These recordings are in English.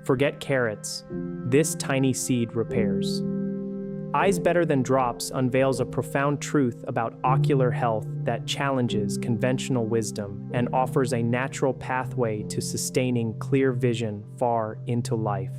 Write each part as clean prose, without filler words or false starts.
Forget carrots. This tiny seed repairs. Eyes Better Than Drops unveils a profound truth about ocular health that challenges conventional wisdom and offers a natural pathway to sustaining clear vision far into life.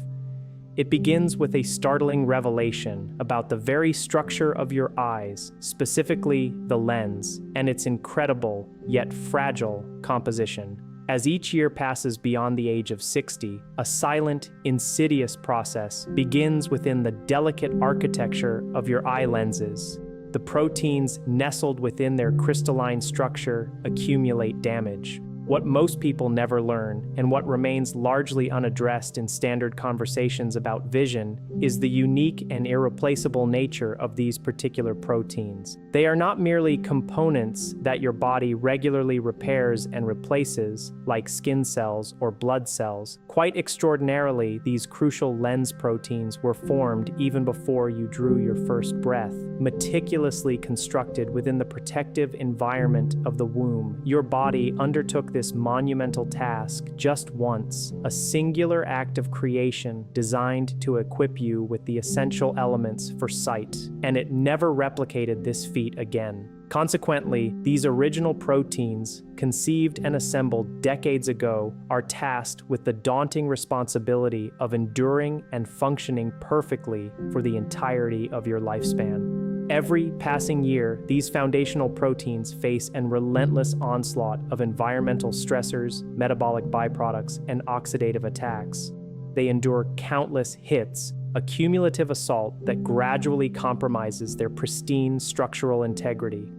It begins with a startling revelation about the very structure of your eyes, specifically the lens, and its incredible, yet fragile, composition. As each year passes beyond the age of 60, a silent, insidious process begins within the delicate architecture of your eye lenses. The proteins nestled within their crystalline structure accumulate damage. What most people never learn, and what remains largely unaddressed in standard conversations about vision, is the unique and irreplaceable nature of these particular proteins. They are not merely components that your body regularly repairs and replaces, like skin cells or blood cells. Quite extraordinarily, these crucial lens proteins were formed even before you drew your first breath, meticulously constructed within the protective environment of the womb. Your body undertook this monumental task just once, a singular act of creation designed to equip you with the essential elements for sight, and it never replicated this feat again. Consequently, these original proteins, conceived and assembled decades ago, are tasked with the daunting responsibility of enduring and functioning perfectly for the entirety of your lifespan. Every passing year, these foundational proteins face an relentless onslaught of environmental stressors, metabolic byproducts, and oxidative attacks. They endure countless hits, a cumulative assault that gradually compromises their pristine structural integrity.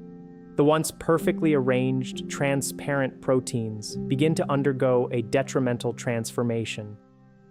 The once perfectly arranged, transparent proteins begin to undergo a detrimental transformation.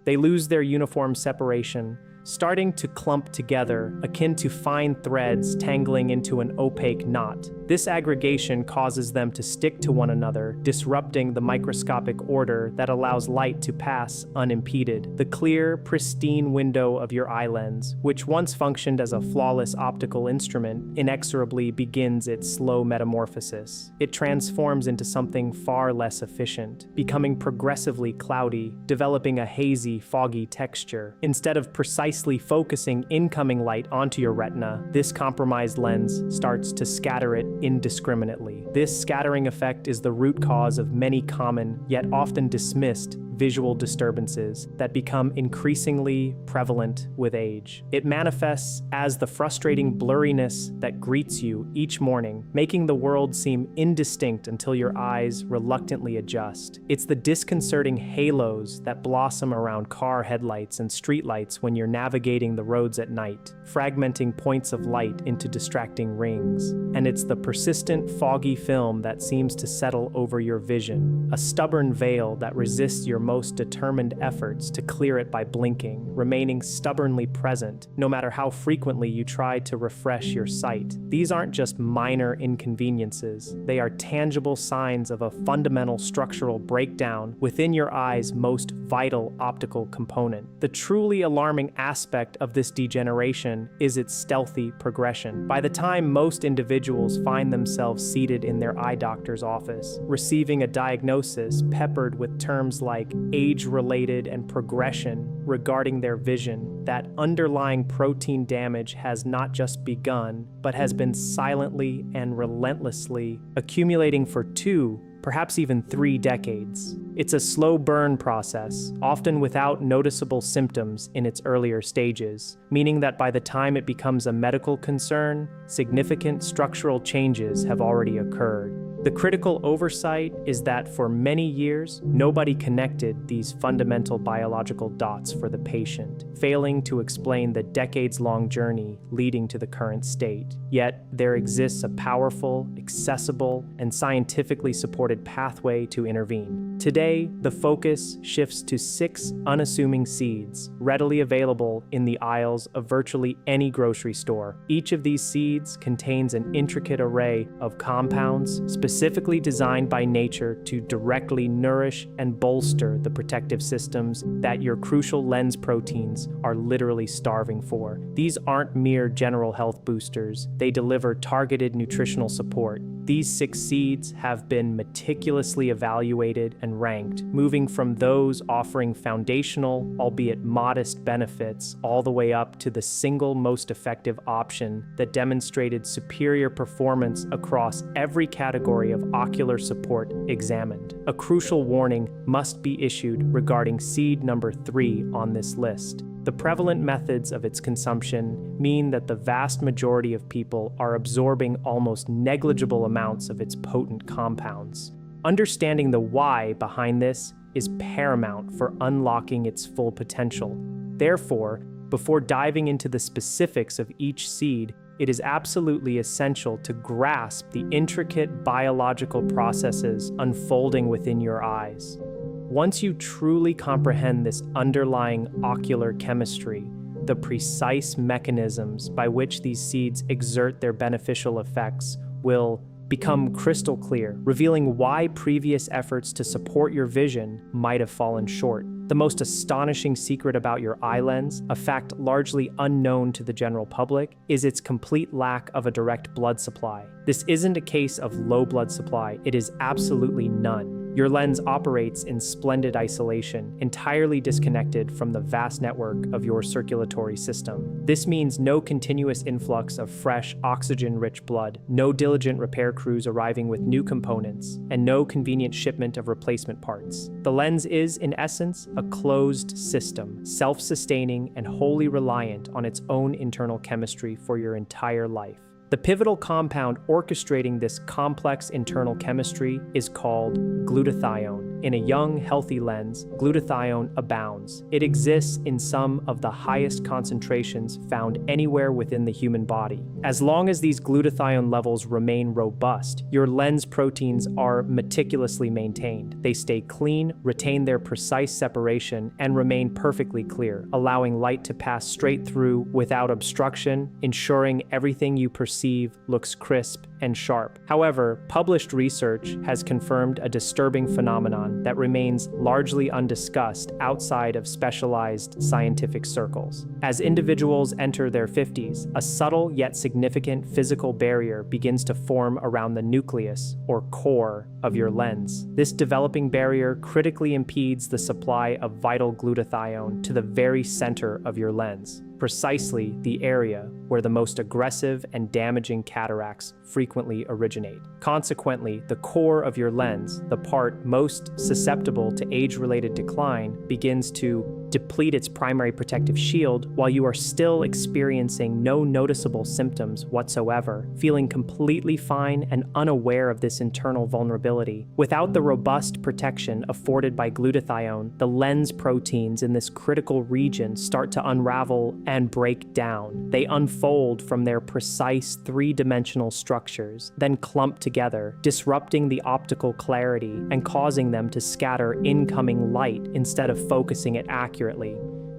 They lose their uniform separation, starting to clump together, akin to fine threads tangling into an opaque knot. This aggregation causes them to stick to one another, disrupting the microscopic order that allows light to pass unimpeded. The clear, pristine window of your eye lens, which once functioned as a flawless optical instrument, inexorably begins its slow metamorphosis. It transforms into something far less efficient, becoming progressively cloudy, developing a hazy, foggy texture. Instead of precisely focusing incoming light onto your retina, this compromised lens starts to scatter it indiscriminately. This scattering effect is the root cause of many common, yet often dismissed, visual disturbances that become increasingly prevalent with age. It manifests as the frustrating blurriness that greets you each morning, making the world seem indistinct until your eyes reluctantly adjust. It's the disconcerting halos that blossom around car headlights and streetlights when you're navigating the roads at night, fragmenting points of light into distracting rings. And it's the persistent foggy film that seems to settle over your vision, a stubborn veil that resists your most determined efforts to clear it by blinking, remaining stubbornly present no matter how frequently you try to refresh your sight. These aren't just minor inconveniences, they are tangible signs of a fundamental structural breakdown within your eye's most vital optical component. The truly alarming aspect of this degeneration is its stealthy progression. By the time most individuals find themselves seated in their eye doctor's office, receiving a diagnosis peppered with terms like age-related and progression regarding their vision, that underlying protein damage has not just begun, but has been silently and relentlessly accumulating for 2, perhaps even 3 decades. It's a slow burn process, often without noticeable symptoms in its earlier stages, meaning that by the time it becomes a medical concern, significant structural changes have already occurred. The critical oversight is that for many years, nobody connected these fundamental biological dots for the patient, failing to explain the decades-long journey leading to the current state. Yet, there exists a powerful, accessible, and scientifically supported pathway to intervene. Today, the focus shifts to 6 unassuming seeds, readily available in the aisles of virtually any grocery store. Each of these seeds contains an intricate array of compounds specifically designed by nature to directly nourish and bolster the protective systems that your crucial lens proteins are literally starving for. These aren't mere general health boosters. They deliver targeted nutritional support, These 6 seeds have been meticulously evaluated and ranked, moving from those offering foundational, albeit modest benefits, all the way up to the single most effective option that demonstrated superior performance across every category of ocular support examined. A crucial warning must be issued regarding seed number 3 on this list. The prevalent methods of its consumption mean that the vast majority of people are absorbing almost negligible amounts of its potent compounds. Understanding the why behind this is paramount for unlocking its full potential. Therefore, before diving into the specifics of each seed, it is absolutely essential to grasp the intricate biological processes unfolding within your eyes. Once you truly comprehend this underlying ocular chemistry, the precise mechanisms by which these seeds exert their beneficial effects will become crystal clear, revealing why previous efforts to support your vision might have fallen short. The most astonishing secret about your eye lens, a fact largely unknown to the general public, is its complete lack of a direct blood supply. This isn't a case of low blood supply, it is absolutely none. Your lens operates in splendid isolation, entirely disconnected from the vast network of your circulatory system. This means no continuous influx of fresh, oxygen-rich blood, no diligent repair crews arriving with new components, and no convenient shipment of replacement parts. The lens is, in essence, a closed system, self-sustaining and wholly reliant on its own internal chemistry for your entire life. The pivotal compound orchestrating this complex internal chemistry is called glutathione. In a young, healthy lens, glutathione abounds. It exists in some of the highest concentrations found anywhere within the human body. As long as these glutathione levels remain robust, your lens proteins are meticulously maintained. They stay clean, retain their precise separation, and remain perfectly clear, allowing light to pass straight through without obstruction, ensuring everything you perceive looks crisp and sharp. However, published research has confirmed a disturbing phenomenon that remains largely undiscussed outside of specialized scientific circles. As individuals enter their 50s, a subtle yet significant physical barrier begins to form around the nucleus, or core, of your lens. This developing barrier critically impedes the supply of vital glutathione to the very center of your lens, precisely the area where the most aggressive and damaging cataracts frequently originate. Consequently, the core of your lens, the part most susceptible to age-related decline, begins to deplete its primary protective shield while you are still experiencing no noticeable symptoms whatsoever, feeling completely fine and unaware of this internal vulnerability. Without the robust protection afforded by glutathione, the lens proteins in this critical region start to unravel and break down. They unfold from their precise three-dimensional structures, then clump together, disrupting the optical clarity and causing them to scatter incoming light instead of focusing it accurately.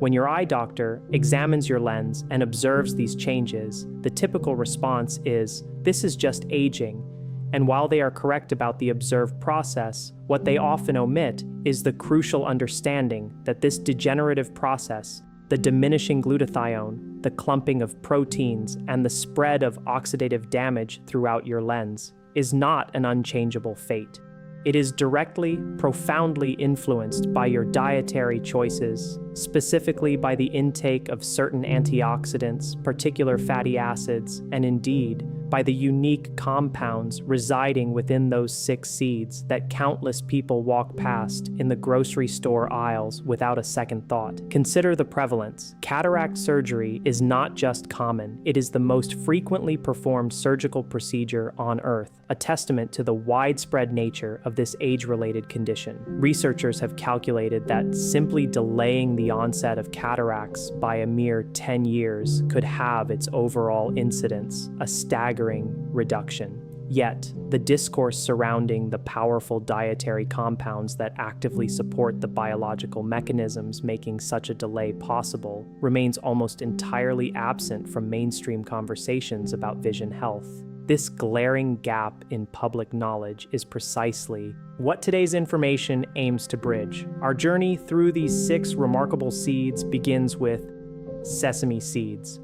When your eye doctor examines your lens and observes these changes, the typical response is, "This is just aging." And while they are correct about the observed process, what they often omit is the crucial understanding that this degenerative process, the diminishing glutathione, the clumping of proteins, and the spread of oxidative damage throughout your lens, is not an unchangeable fate. It is directly, profoundly influenced by your dietary choices, specifically by the intake of certain antioxidants, particular fatty acids, and indeed, by the unique compounds residing within those 6 seeds that countless people walk past in the grocery store aisles without a second thought. Consider the prevalence. Cataract surgery is not just common, it is the most frequently performed surgical procedure on Earth, a testament to the widespread nature of this age-related condition. Researchers have calculated that simply delaying the onset of cataracts by a mere 10 years could have its overall incidence, a staggering reduction. Yet, the discourse surrounding the powerful dietary compounds that actively support the biological mechanisms making such a delay possible remains almost entirely absent from mainstream conversations about vision health. This glaring gap in public knowledge is precisely what today's information aims to bridge. Our journey through these 6 remarkable seeds begins with sesame seeds.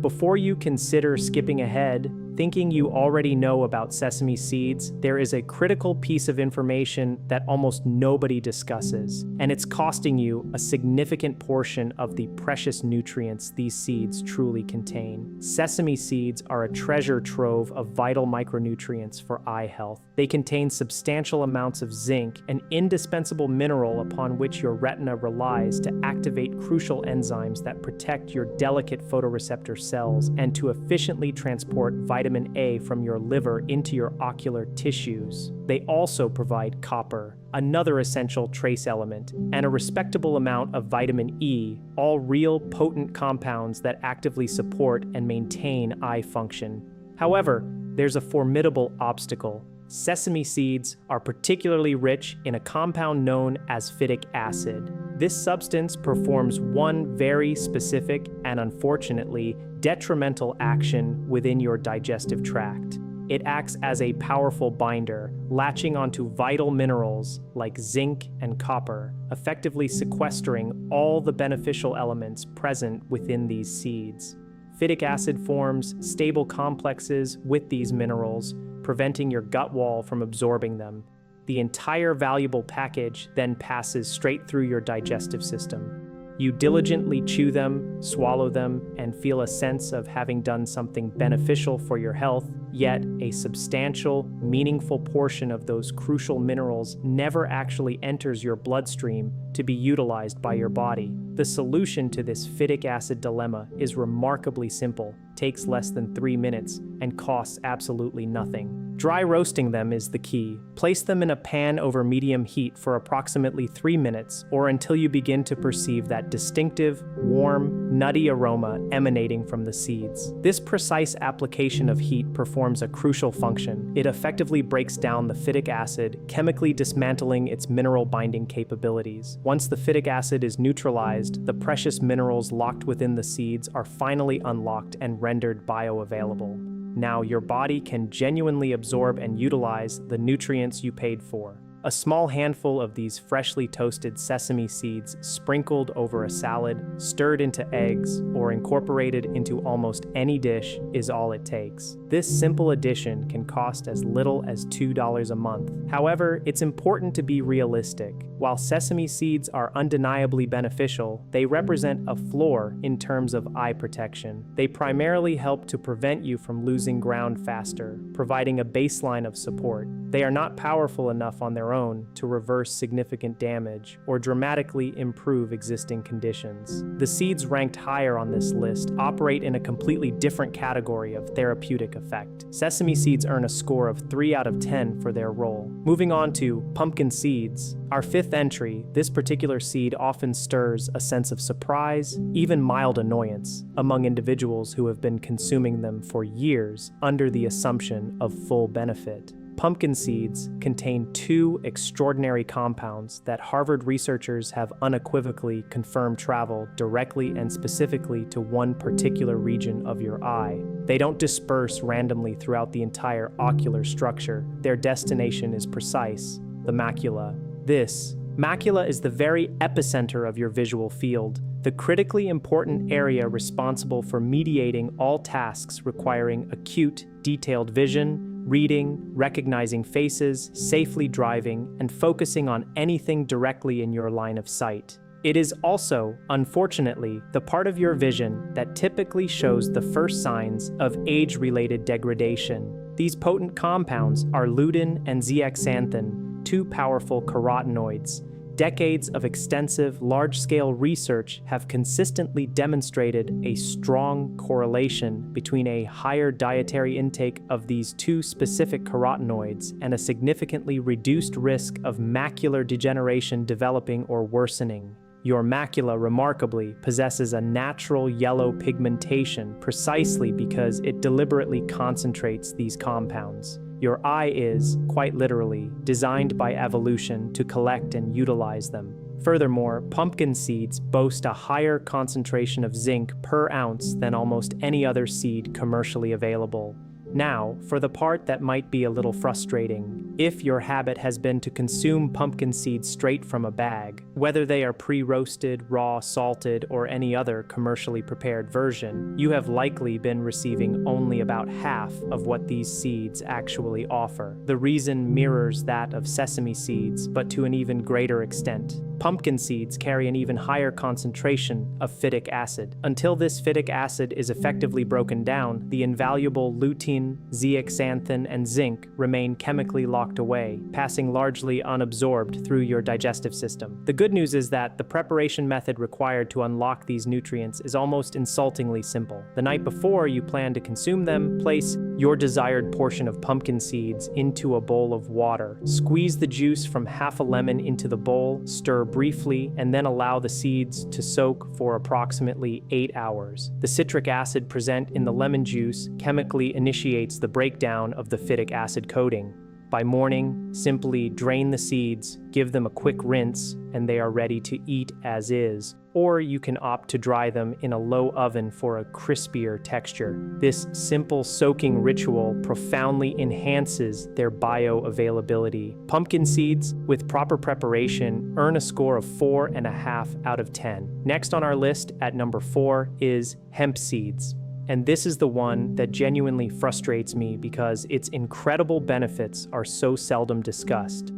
Before you consider skipping ahead, thinking you already know about sesame seeds, there is a critical piece of information that almost nobody discusses, and it's costing you a significant portion of the precious nutrients these seeds truly contain. Sesame seeds are a treasure trove of vital micronutrients for eye health. They contain substantial amounts of zinc, an indispensable mineral upon which your retina relies to activate crucial enzymes that protect your delicate photoreceptor cells and to efficiently transport vitamin A from your liver into your ocular tissues. They also provide copper, another essential trace element, and a respectable amount of vitamin E, all real potent compounds that actively support and maintain eye function. However, there's a formidable obstacle. Sesame seeds are particularly rich in a compound known as phytic acid. This substance performs one very specific and unfortunately detrimental action within your digestive tract. It acts as a powerful binder, latching onto vital minerals like zinc and copper, effectively sequestering all the beneficial elements present within these seeds. Phytic acid forms stable complexes with these minerals, preventing your gut wall from absorbing them. The entire valuable package then passes straight through your digestive system. You diligently chew them, swallow them, and feel a sense of having done something beneficial for your health, yet a substantial, meaningful portion of those crucial minerals never actually enters your bloodstream to be utilized by your body. The solution to this phytic acid dilemma is remarkably simple, takes less than 3 minutes, and costs absolutely nothing. Dry roasting them is the key. Place them in a pan over medium heat for approximately 3 minutes or until you begin to perceive that distinctive, warm, nutty aroma emanating from the seeds. This precise application of heat performs a crucial function. It effectively breaks down the phytic acid, chemically dismantling its mineral binding capabilities. Once the phytic acid is neutralized, the precious minerals locked within the seeds are finally unlocked and rendered bioavailable. Now your body can genuinely absorb and utilize the nutrients you paid for. A small handful of these freshly toasted sesame seeds sprinkled over a salad, stirred into eggs, or incorporated into almost any dish is all it takes. This simple addition can cost as little as $2 a month. However, it's important to be realistic. While sesame seeds are undeniably beneficial, they represent a floor in terms of eye protection. They primarily help to prevent you from losing ground faster, providing a baseline of support. They are not powerful enough on their own to reverse significant damage or dramatically improve existing conditions. The seeds ranked higher on this list operate in a completely different category of therapeutic effect. Sesame seeds earn a score of 3 out of 10 for their role. Moving on to pumpkin seeds. Our fifth entry, this particular seed often stirs a sense of surprise, even mild annoyance, among individuals who have been consuming them for years under the assumption of full benefit. Pumpkin seeds contain 2 extraordinary compounds that Harvard researchers have unequivocally confirmed travel directly and specifically to one particular region of your eye. They don't disperse randomly throughout the entire ocular structure. Their destination is precise: the macula. This macula is the very epicenter of your visual field, the critically important area responsible for mediating all tasks requiring acute, detailed vision, reading, recognizing faces, safely driving, and focusing on anything directly in your line of sight. It is also, unfortunately, the part of your vision that typically shows the first signs of age-related degradation. These potent compounds are lutein and zeaxanthin, 2 powerful carotenoids. Decades of extensive, large-scale research have consistently demonstrated a strong correlation between a higher dietary intake of these 2 specific carotenoids and a significantly reduced risk of macular degeneration developing or worsening. Your macula, remarkably, possesses a natural yellow pigmentation precisely because it deliberately concentrates these compounds. Your eye is, quite literally, designed by evolution to collect and utilize them. Furthermore, pumpkin seeds boast a higher concentration of zinc per ounce than almost any other seed commercially available. Now, for the part that might be a little frustrating, if your habit has been to consume pumpkin seeds straight from a bag, whether they are pre-roasted, raw, salted, or any other commercially prepared version, you have likely been receiving only about half of what these seeds actually offer. The reason mirrors that of sesame seeds, but to an even greater extent. Pumpkin seeds carry an even higher concentration of phytic acid. Until this phytic acid is effectively broken down, the invaluable lutein, zeaxanthin, and zinc remain chemically locked away, passing largely unabsorbed through your digestive system. The good news is that the preparation method required to unlock these nutrients is almost insultingly simple. The night before you plan to consume them, place your desired portion of pumpkin seeds into a bowl of water. Squeeze the juice from half a lemon into the bowl, stir briefly, and then allow the seeds to soak for approximately 8 hours. The citric acid present in the lemon juice chemically initiates the breakdown of the phytic acid coating. By morning, simply drain the seeds, give them a quick rinse, and they are ready to eat as is. Or you can opt to dry them in a low oven for a crispier texture. This simple soaking ritual profoundly enhances their bioavailability. Pumpkin seeds, with proper preparation, earn a score of 4.5 out of 10. Next on our list at number 4 is hemp seeds. And this is the one that genuinely frustrates me because its incredible benefits are so seldom discussed.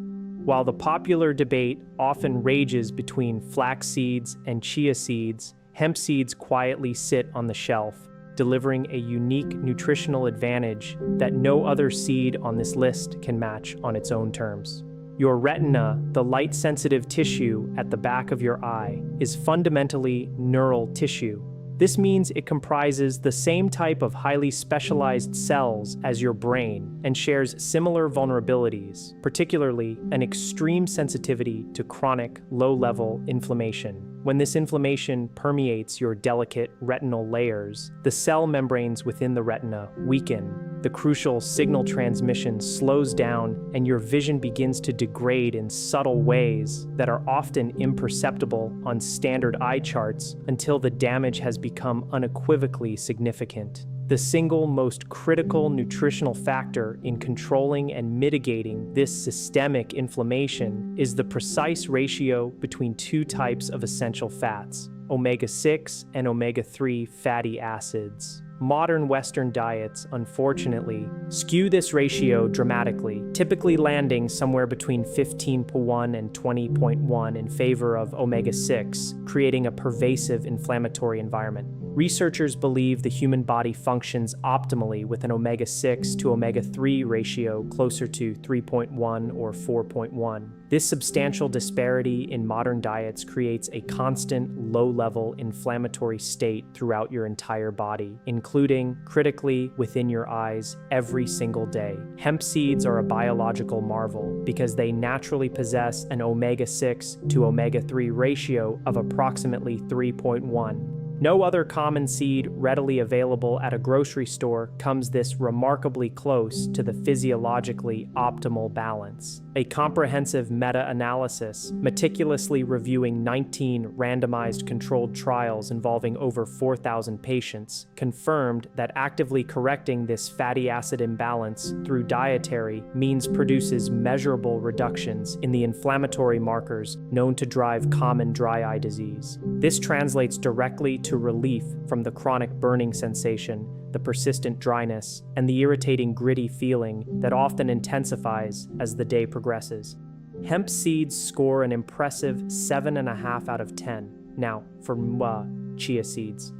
While the popular debate often rages between flax seeds and chia seeds, hemp seeds quietly sit on the shelf, delivering a unique nutritional advantage that no other seed on this list can match on its own terms. Your retina, the light-sensitive tissue at the back of your eye, is fundamentally neural tissue. This means it comprises the same type of highly specialized cells as your brain and shares similar vulnerabilities, particularly an extreme sensitivity to chronic, low-level inflammation. When this inflammation permeates your delicate retinal layers, the cell membranes within the retina weaken. The crucial signal transmission slows down, and your vision begins to degrade in subtle ways that are often imperceptible on standard eye charts until the damage has become unequivocally significant. The single most critical nutritional factor in controlling and mitigating this systemic inflammation is the precise ratio between two types of essential fats, omega-6 and omega-3 fatty acids. Modern Western diets, unfortunately, skew this ratio dramatically, typically landing somewhere between 15:1 and 20:1 in favor of omega-6, creating a pervasive inflammatory environment. Researchers believe the human body functions optimally with an omega-6 to omega-3 ratio closer to 3.1 or 4.1. This substantial disparity in modern diets creates a constant, low-level inflammatory state throughout your entire body, including, critically, within your eyes every single day. Hemp seeds are a biological marvel because they naturally possess an omega-6 to omega-3 ratio of approximately 3.1. No other common seed readily available at a grocery store comes this remarkably close to the physiologically optimal balance. A comprehensive meta-analysis, meticulously reviewing 19 randomized controlled trials involving over 4,000 patients, confirmed that actively correcting this fatty acid imbalance through dietary means produces measurable reductions in the inflammatory markers known to drive common dry eye disease. This translates directly to relief from the chronic burning sensation, the persistent dryness, and the irritating gritty feeling that often intensifies as the day progresses. Hemp seeds score an impressive 7.5 out of 10. Now, for chia seeds.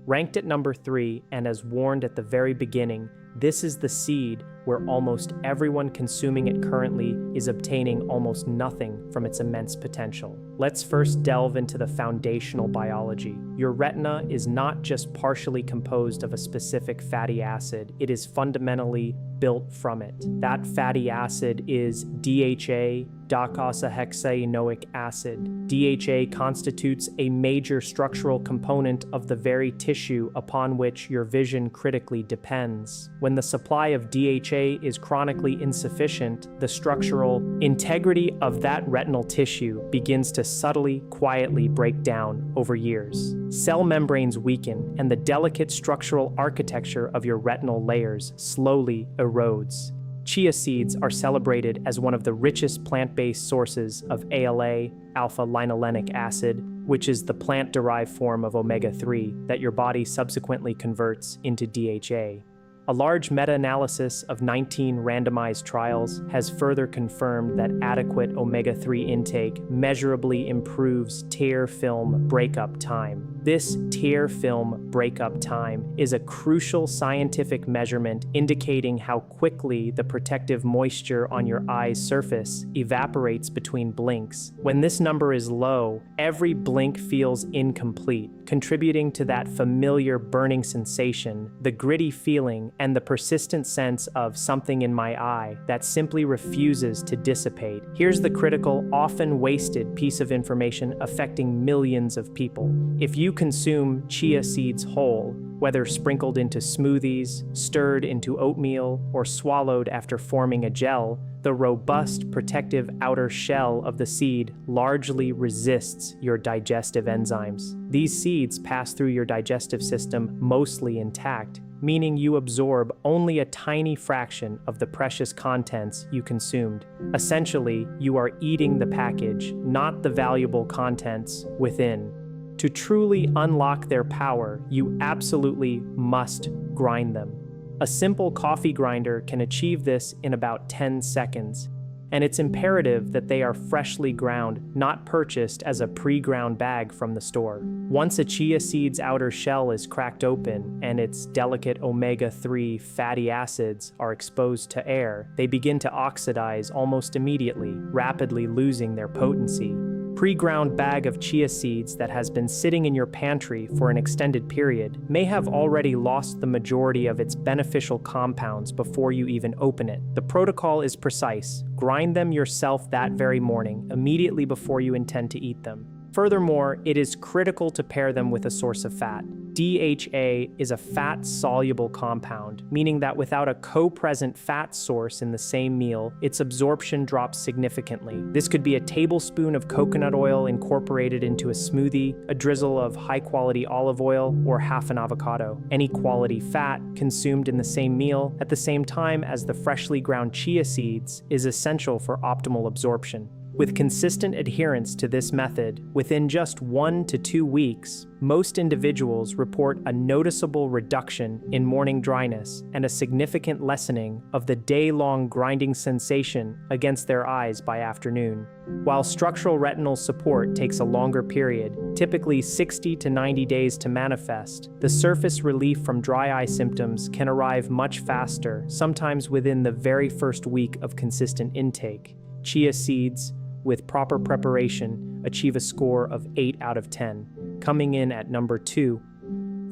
Ranked at number 3, and as warned at the very beginning, this is the seed where almost everyone consuming it currently is obtaining almost nothing from its immense potential. Let's first delve into the foundational biology. Your retina is not just partially composed of a specific fatty acid, it is fundamentally built from it. That fatty acid is DHA, docosahexaenoic acid. DHA constitutes a major structural component of the very tissue upon which your vision critically depends. When the supply of DHA DHA is chronically insufficient, the structural integrity of that retinal tissue begins to subtly, quietly break down over years. Cell membranes weaken, and the delicate structural architecture of your retinal layers slowly erodes. Chia seeds are celebrated as one of the richest plant-based sources of ALA, alpha-linolenic acid, which is the plant-derived form of omega-3 that your body subsequently converts into DHA. A large meta-analysis of 19 randomized trials has further confirmed that adequate omega-3 intake measurably improves tear film breakup time. This tear film breakup time is a crucial scientific measurement indicating how quickly the protective moisture on your eye's surface evaporates between blinks. When this number is low, every blink feels incomplete, contributing to that familiar burning sensation, the gritty feeling, and the persistent sense of something in my eye that simply refuses to dissipate. Here's the critical, often wasted piece of information affecting millions of people. If you consume chia seeds whole, whether sprinkled into smoothies, stirred into oatmeal, or swallowed after forming a gel, the robust protective outer shell of the seed largely resists your digestive enzymes. These seeds pass through your digestive system mostly intact, meaning you absorb only a tiny fraction of the precious contents you consumed. Essentially, you are eating the package, not the valuable contents within. To truly unlock their power, you absolutely must grind them. A simple coffee grinder can achieve this in about 10 seconds, and it's imperative that they are freshly ground, not purchased as a pre-ground bag from the store. Once a chia seed's outer shell is cracked open and its delicate omega-3 fatty acids are exposed to air, they begin to oxidize almost immediately, rapidly losing their potency. Pre-ground bag of chia seeds that has been sitting in your pantry for an extended period may have already lost the majority of its beneficial compounds before you even open it. The protocol is precise. Grind them yourself that very morning, immediately before you intend to eat them. Furthermore, it is critical to pair them with a source of fat. DHA is a fat-soluble compound, meaning that without a co-present fat source in the same meal, its absorption drops significantly. This could be a tablespoon of coconut oil incorporated into a smoothie, a drizzle of high-quality olive oil, or half an avocado. Any quality fat consumed in the same meal at the same time as the freshly ground chia seeds is essential for optimal absorption. With consistent adherence to this method, within just 1 to 2 weeks, most individuals report a noticeable reduction in morning dryness and a significant lessening of the day-long grinding sensation against their eyes by afternoon. While structural retinal support takes a longer period, typically 60 to 90 days to manifest, the surface relief from dry eye symptoms can arrive much faster, sometimes within the very first week of consistent intake. Chia seeds, with proper preparation, achieve a score of 8 out of 10, coming in at number 2,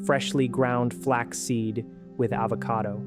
freshly ground flaxseed with avocado.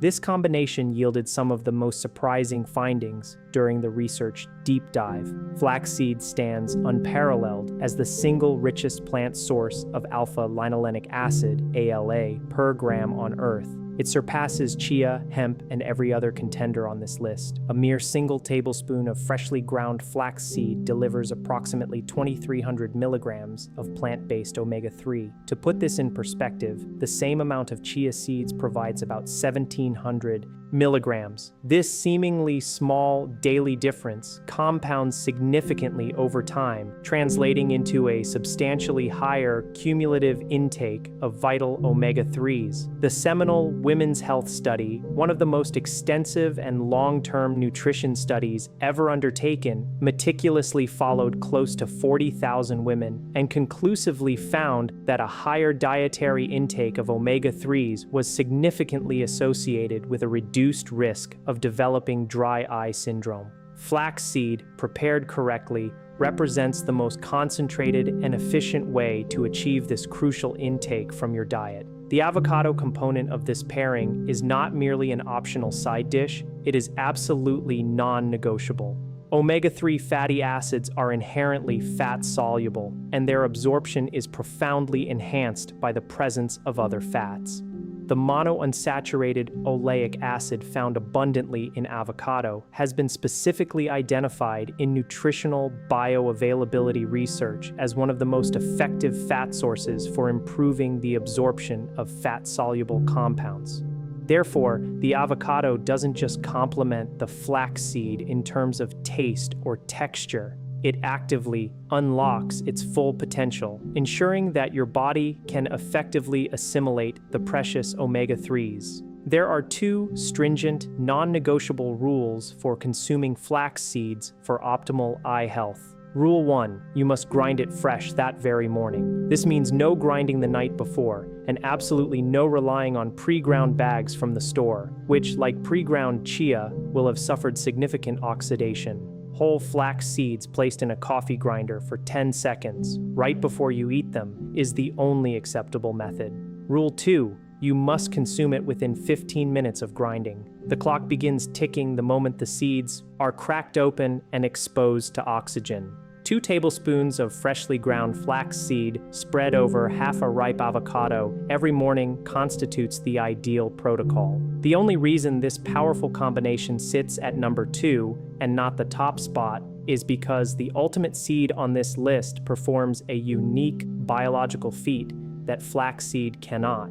This combination yielded some of the most surprising findings during the research deep dive. Flaxseed stands unparalleled as the single richest plant source of alpha-linolenic acid, ALA, per gram on Earth. It surpasses chia, hemp, and every other contender on this list. A mere single tablespoon of freshly ground flaxseed delivers approximately 2,300 milligrams of plant-based omega-3. To put this in perspective, the same amount of chia seeds provides about 1,700 milligrams. This seemingly small daily difference compounds significantly over time, translating into a substantially higher cumulative intake of vital omega-3s. The seminal Women's Health Study, one of the most extensive and long-term nutrition studies ever undertaken, meticulously followed close to 40,000 women and conclusively found that a higher dietary intake of omega-3s was significantly associated with a reduced risk of developing dry eye syndrome. Flaxseed, prepared correctly, represents the most concentrated and efficient way to achieve this crucial intake from your diet. The avocado component of this pairing is not merely an optional side dish, it is absolutely non-negotiable. Omega-3 fatty acids are inherently fat-soluble, and their absorption is profoundly enhanced by the presence of other fats. The monounsaturated oleic acid found abundantly in avocado has been specifically identified in nutritional bioavailability research as one of the most effective fat sources for improving the absorption of fat-soluble compounds. Therefore, the avocado doesn't just complement the flaxseed in terms of taste or texture. It actively unlocks its full potential, ensuring that your body can effectively assimilate the precious omega-3s. There are 2 stringent, non-negotiable rules for consuming flax seeds for optimal eye health. Rule 1, you must grind it fresh that very morning. This means no grinding the night before, and absolutely no relying on pre-ground bags from the store, which, like pre-ground chia, will have suffered significant oxidation. Whole flax seeds placed in a coffee grinder for 10 seconds, right before you eat them, is the only acceptable method. Rule 2, you must consume it within 15 minutes of grinding. The clock begins ticking the moment the seeds are cracked open and exposed to oxygen. 2 tablespoons of freshly ground flax seed spread over half a ripe avocado every morning constitutes the ideal protocol. The only reason this powerful combination sits at number 2 and not the top spot is because the ultimate seed on this list performs a unique biological feat that flaxseed cannot.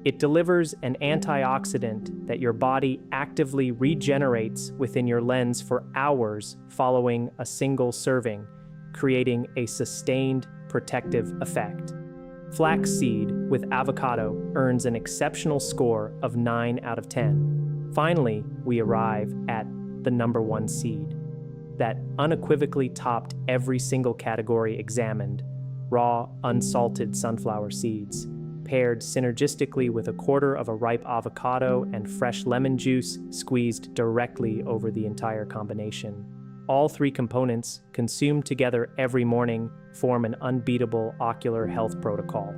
It delivers an antioxidant that your body actively regenerates within your lens for hours following a single serving, creating a sustained protective effect. Flaxseed with avocado earns an exceptional score of 9 out of 10. Finally, we arrive at the number 1 seed that unequivocally topped every single category examined: raw, unsalted sunflower seeds, paired synergistically with a quarter of a ripe avocado and fresh lemon juice squeezed directly over the entire combination. All 3 components, consumed together every morning, form an unbeatable ocular health protocol.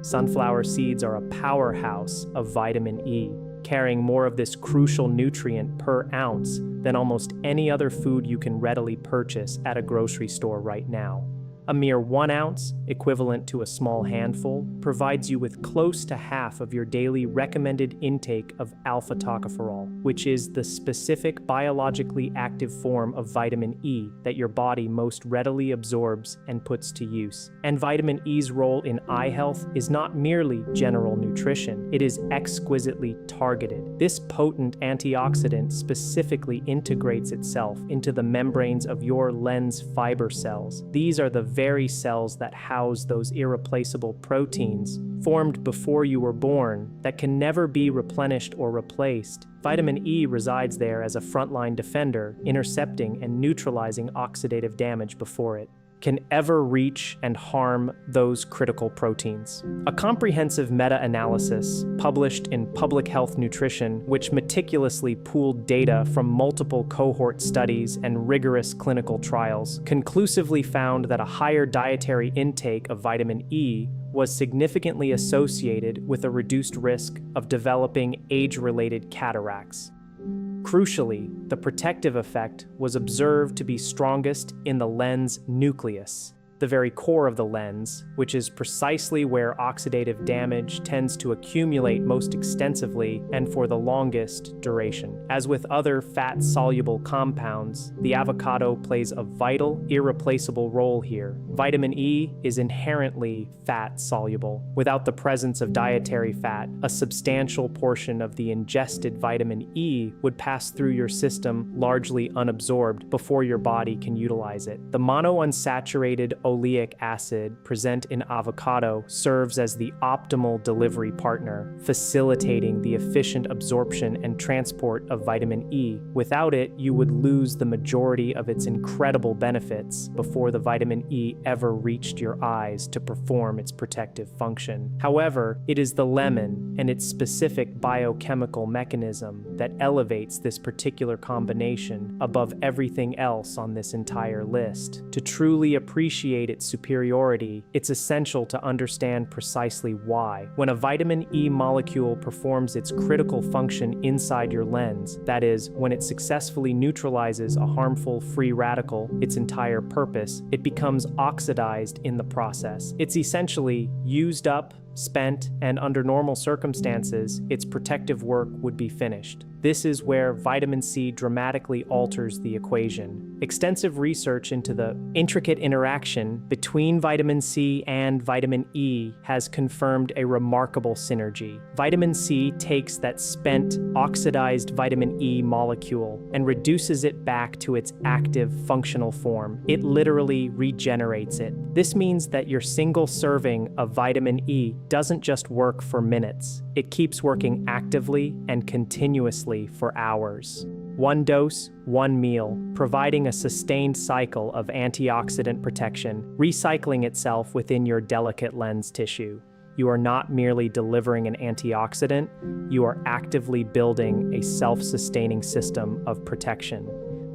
Sunflower seeds are a powerhouse of vitamin E, carrying more of this crucial nutrient per ounce than almost any other food you can readily purchase at a grocery store right now. A mere 1 ounce, equivalent to a small handful, provides you with close to half of your daily recommended intake of alpha-tocopherol, which is the specific biologically active form of vitamin E that your body most readily absorbs and puts to use. And vitamin E's role in eye health is not merely general nutrition, it is exquisitely targeted. This potent antioxidant specifically integrates itself into the membranes of your lens fiber cells. These are the very cells that house those irreplaceable proteins formed before you were born that can never be replenished or replaced. Vitamin E resides there as a frontline defender, intercepting and neutralizing oxidative damage before it can ever reach and harm those critical proteins. A comprehensive meta-analysis published in Public Health Nutrition, which meticulously pooled data from multiple cohort studies and rigorous clinical trials, conclusively found that a higher dietary intake of vitamin E was significantly associated with a reduced risk of developing age-related cataracts. Crucially, the protective effect was observed to be strongest in the lens nucleus, the very core of the lens, which is precisely where oxidative damage tends to accumulate most extensively and for the longest duration. As with other fat-soluble compounds, the avocado plays a vital, irreplaceable role here. Vitamin E is inherently fat-soluble. Without the presence of dietary fat, a substantial portion of the ingested vitamin E would pass through your system largely unabsorbed before your body can utilize it. The monounsaturated oleic acid present in avocado serves as the optimal delivery partner, facilitating the efficient absorption and transport of vitamin E. Without it, you would lose the majority of its incredible benefits before the vitamin E ever reached your eyes to perform its protective function. However, it is the lemon and its specific biochemical mechanism that elevates this particular combination above everything else on this entire list. To truly appreciate its superiority, it's essential to understand precisely why. When a vitamin E molecule performs its critical function inside your lens, that is, when it successfully neutralizes a harmful free radical, its entire purpose, it becomes oxidized in the process. It's essentially used up spent, and under normal circumstances, its protective work would be finished. This is where vitamin C dramatically alters the equation. Extensive research into the intricate interaction between vitamin C and vitamin E has confirmed a remarkable synergy. Vitamin C takes that spent, oxidized vitamin E molecule and reduces it back to its active functional form. It literally regenerates it. This means that your single serving of vitamin E doesn't just work for minutes. It keeps working actively and continuously for hours. One dose, one meal, providing a sustained cycle of antioxidant protection, recycling itself within your delicate lens tissue. You are not merely delivering an antioxidant, you are actively building a self-sustaining system of protection.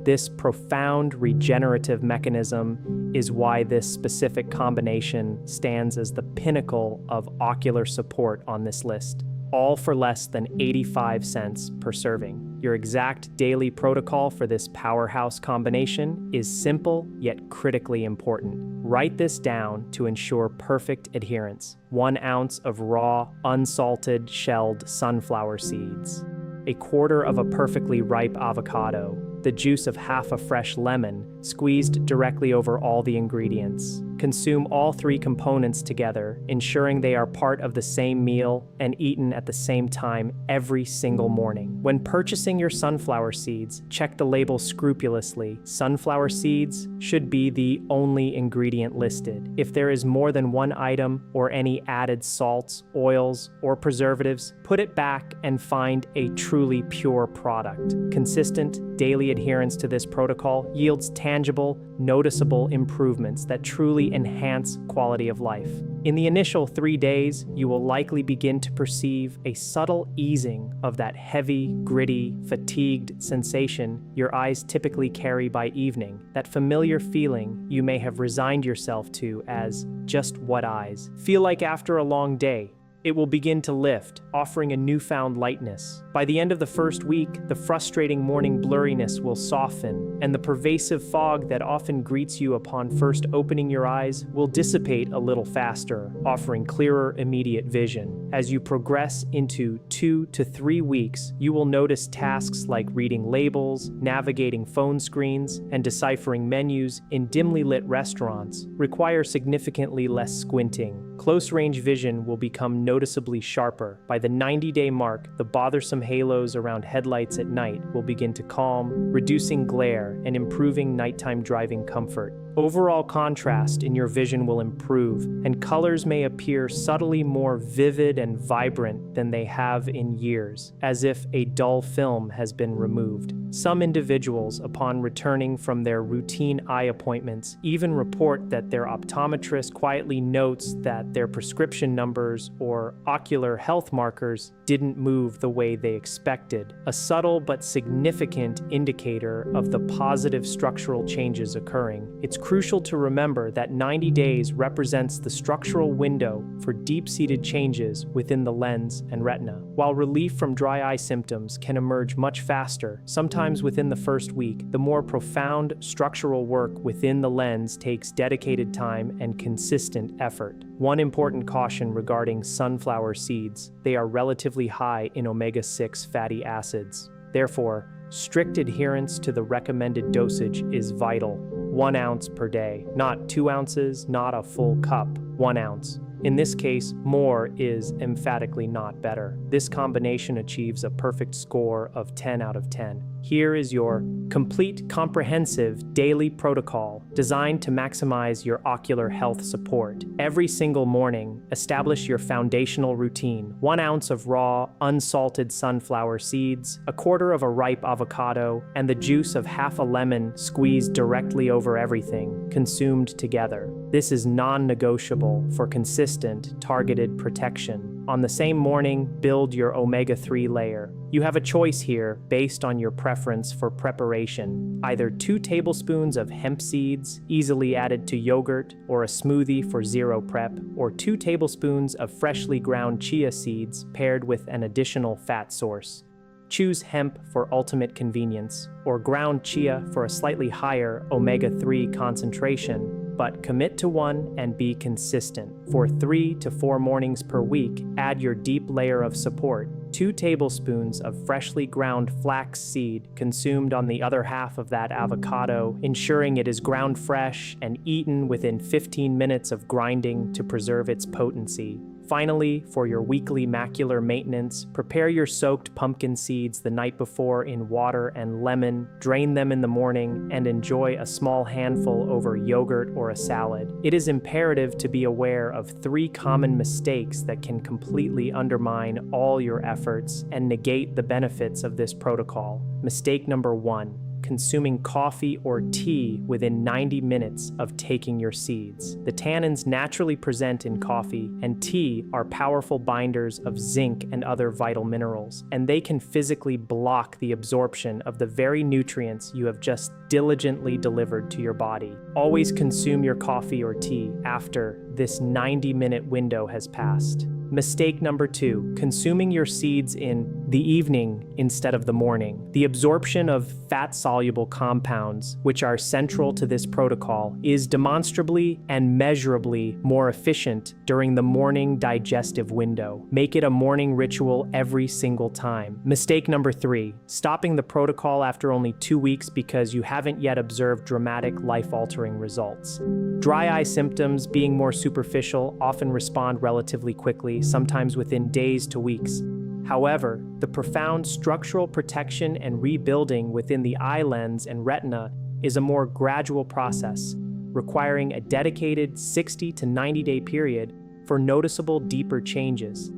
This profound regenerative mechanism is why this specific combination stands as the pinnacle of ocular support on this list, all for less than 85 cents per serving. Your exact daily protocol for this powerhouse combination is simple yet critically important. Write this down to ensure perfect adherence. 1 ounce of raw, unsalted, shelled sunflower seeds, a quarter of a perfectly ripe avocado, the juice of half a fresh lemon, squeezed directly over all the ingredients. Consume all 3 components together, ensuring they are part of the same meal and eaten at the same time every single morning. When purchasing your sunflower seeds, check the label scrupulously. Sunflower seeds should be the only ingredient listed. If there is more than 1 item or any added salts, oils, or preservatives, put it back and find a truly pure product. Consistent, daily adherence to this protocol yields tangible, noticeable improvements that truly enhance quality of life. In the initial 3 days, you will likely begin to perceive a subtle easing of that heavy, gritty, fatigued sensation your eyes typically carry by evening, that familiar feeling you may have resigned yourself to as just what eyes feel like after a long day. It will begin to lift, offering a newfound lightness. By the end of the first week, the frustrating morning blurriness will soften, and the pervasive fog that often greets you upon first opening your eyes will dissipate a little faster, offering clearer, immediate vision. As you progress into 2 to 3 weeks, you will notice tasks like reading labels, navigating phone screens, and deciphering menus in dimly lit restaurants require significantly less squinting. Close-range vision will become noticeably sharper. By the 90-day mark, the bothersome halos around headlights at night will begin to calm, reducing glare and improving nighttime driving comfort. Overall contrast in your vision will improve, and colors may appear subtly more vivid and vibrant than they have in years, as if a dull film has been removed. Some individuals, upon returning from their routine eye appointments, even report that their optometrist quietly notes that their prescription numbers or ocular health markers didn't move the way they expected, a subtle but significant indicator of the positive structural changes occurring. It's crucial to remember that 90 days represents the structural window for deep-seated changes within the lens and retina. While relief from dry eye symptoms can emerge much faster, sometimes within the first week, the more profound structural work within the lens takes dedicated time and consistent effort. One important caution regarding sunflower seeds: they are relatively high in omega-6 fatty acids. Therefore, strict adherence to the recommended dosage is vital. 1 ounce per day, not 2 ounces, not a full cup, 1 ounce. In this case, more is emphatically not better. This combination achieves a perfect score of 10 out of 10. Here is your complete, comprehensive daily protocol designed to maximize your ocular health support. Every single morning, establish your foundational routine. 1 ounce of raw, unsalted sunflower seeds, a quarter of a ripe avocado, and the juice of half a lemon squeezed directly over everything, consumed together. This is non-negotiable for consistent, targeted protection. On the same morning, build your omega-3 layer. You have a choice here based on your preference for preparation. Either 2 tablespoons of hemp seeds, easily added to yogurt or a smoothie for zero prep, or 2 tablespoons of freshly ground chia seeds paired with an additional fat source. Choose hemp for ultimate convenience, or ground chia for a slightly higher omega-3 concentration. but commit to one and be consistent. For 3 to 4 mornings per week, add your deep layer of support. 2 tablespoons of freshly ground flax seed consumed on the other half of that avocado, ensuring it is ground fresh and eaten within 15 minutes of grinding to preserve its potency. Finally, for your weekly macular maintenance, prepare your soaked pumpkin seeds the night before in water and lemon, drain them in the morning, and enjoy a small handful over yogurt or a salad. It is imperative to be aware of 3 common mistakes that can completely undermine all your efforts and negate the benefits of this protocol. Mistake number 1. Consuming coffee or tea within 90 minutes of taking your seeds. The tannins naturally present in coffee and tea are powerful binders of zinc and other vital minerals, and they can physically block the absorption of the very nutrients you have just diligently delivered to your body. Always consume your coffee or tea after this 90-minute window has passed. Mistake number 2, consuming your seeds in the evening instead of the morning. The absorption of fat-soluble compounds, which are central to this protocol, is demonstrably and measurably more efficient during the morning digestive window. Make it a morning ritual every single time. Mistake number 3, stopping the protocol after only 2 weeks because you haven't yet observed dramatic life-altering results. Dry eye symptoms, being more superficial, often respond relatively quickly, sometimes within days to weeks. However, the profound structural protection and rebuilding within the eye lens and retina is a more gradual process, requiring a dedicated 60 to 90-day period for noticeable deeper changes.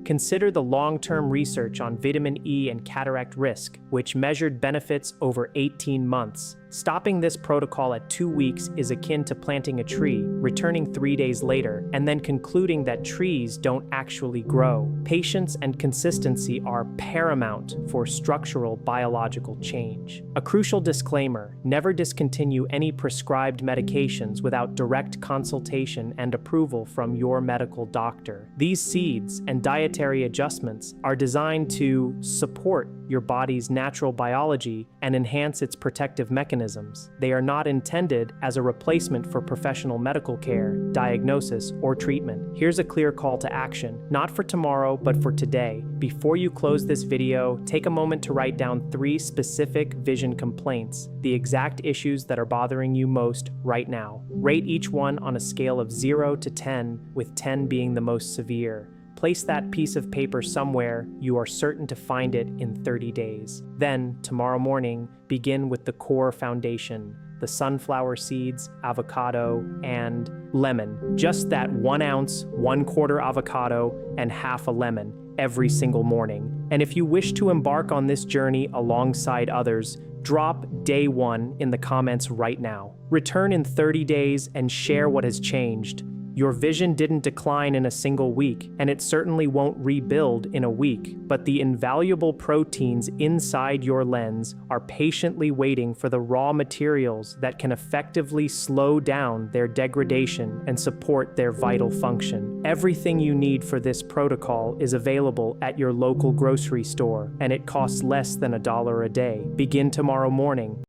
Consider the long-term research on vitamin E and cataract risk, which measured benefits over 18 months. Stopping this protocol at 2 weeks is akin to planting a tree, returning 3 days later, and then concluding that trees don't actually grow. Patience and consistency are paramount for structural biological change. A crucial disclaimer: never discontinue any prescribed medications without direct consultation and approval from your medical doctor. These seeds and dietary adjustments are designed to support your body's natural biology and enhance its protective mechanisms. They are not intended as a replacement for professional medical care, diagnosis, or treatment. Here's a clear call to action, not for tomorrow, but for today. Before you close this video, take a moment to write down 3 specific vision complaints, the exact issues that are bothering you most right now. Rate each one on a scale of 0 to 10, with 10 being the most severe. Place that piece of paper somewhere you are certain to find it in 30 days. Then, tomorrow morning, begin with the core foundation: the sunflower seeds, avocado, and lemon. Just that 1 ounce, 1/4 avocado, and half a lemon every single morning. And if you wish to embark on this journey alongside others, drop day 1 in the comments right now. Return in 30 days and share what has changed. Your vision didn't decline in a single week, and it certainly won't rebuild in a week, but the invaluable proteins inside your lens are patiently waiting for the raw materials that can effectively slow down their degradation and support their vital function. Everything you need for this protocol is available at your local grocery store, and it costs less than $1 a day. Begin tomorrow morning.